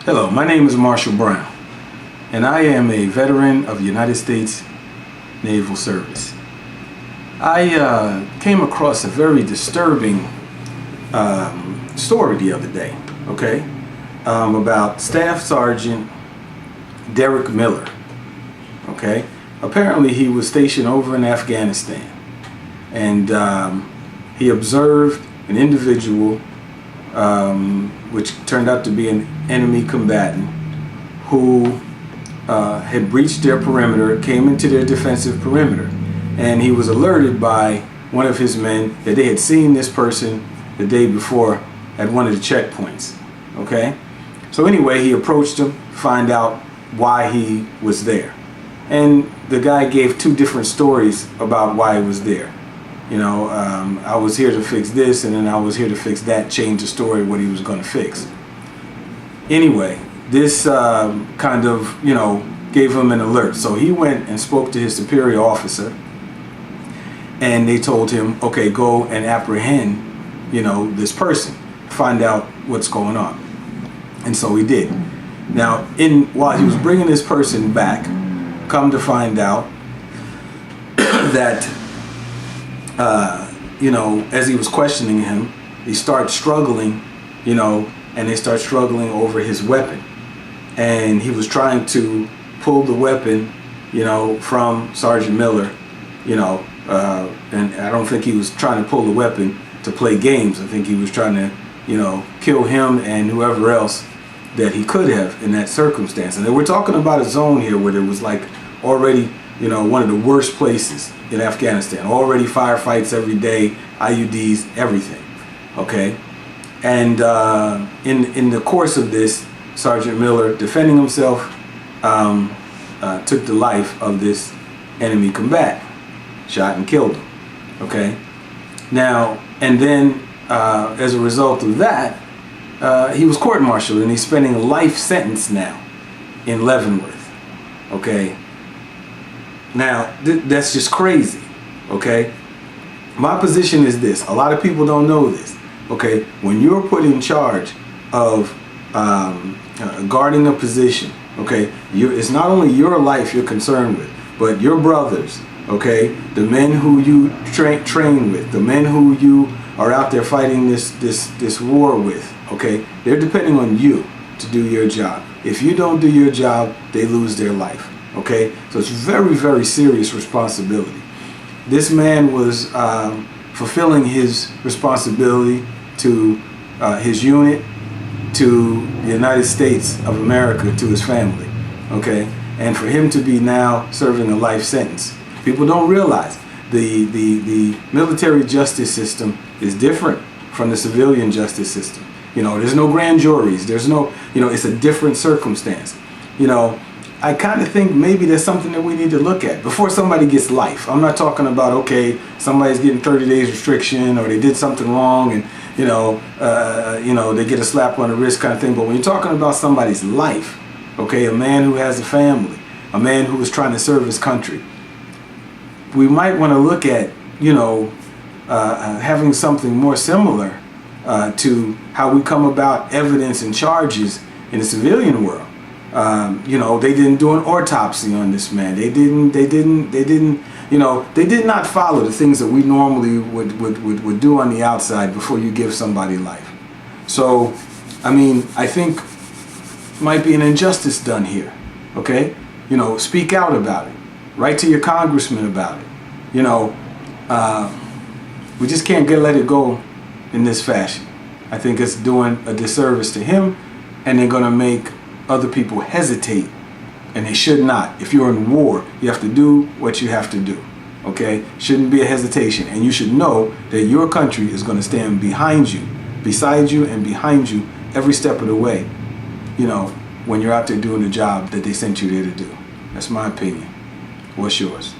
Hello, my name is Marshall Brown, and I am a veteran of the United States Naval Service. I came across a very disturbing story the other day, about Staff Sergeant Derek Miller. Apparently he was stationed over in Afghanistan, and he observed an individual which turned out to be an enemy combatant who had breached their perimeter, came into their defensive perimeter, and he was alerted by one of his men that they had seen this person the day before at one of the checkpoints. So anyway, he approached him to find out why he was there, and the guy gave two different stories about why he was there. I was here to fix this, and then I was here to fix that, changed the story what he was going to fix. Anyway, this gave him an alert. So he went and spoke to his superior officer, and they told him, okay, go and apprehend, this person, find out what's going on. And so he did. Now, while he was bringing this person back, come to find out that as he was questioning him, he started struggling, and they start struggling over his weapon. And he was trying to pull the weapon, from Sergeant Miller, and I don't think he was trying to pull the weapon to play games. I think he was trying to, kill him and whoever else that he could have in that circumstance. And we're talking about a zone here where there was like already, one of the worst places in Afghanistan. Already firefights every day, IUDs, everything. And in the course of this, Sergeant Miller, defending himself, took the life of this enemy combatant, shot and killed him. Now, and then as a result of that, he was court-martialed, and he's spending a life sentence now in Leavenworth. Now, that's just crazy. My position is this. A lot of people don't know this. When you're put in charge of guarding a position, it's not only your life you're concerned with, but your brothers, the men who you train with, the men who you are out there fighting this war with, they're depending on you to do your job. If you don't do your job, they lose their life. So it's very, very serious responsibility. This man was fulfilling his responsibility to his unit, to the United States of America, to his family. And for him to be now serving a life sentence, people don't realize the military justice system is different from the civilian justice system. There's no grand juries. There's no, it's a different circumstance. I kind of think maybe there's something that we need to look at before somebody gets life. I'm not talking about, somebody's getting 30 days restriction, or they did something wrong and, they get a slap on the wrist kind of thing. But when you're talking about somebody's life, a man who has a family, a man who is trying to serve his country, we might want to look at, having something more similar to how we come about evidence and charges in the civilian world. They didn't do an autopsy on this man. They did not follow the things that we normally would do on the outside before you give somebody life. So, I think might be an injustice done here. Speak out about it. Write to your congressman about it. We just can't let it go in this fashion. I think it's doing a disservice to him, and they're going to make other people hesitate, and they should not. If you're in war, you have to do what you have to do. Shouldn't be a hesitation, and you should know that your country is going to stand behind you, beside you, and behind you every step of the way, when you're out there doing the job that they sent you there to do. That's my opinion. What's yours?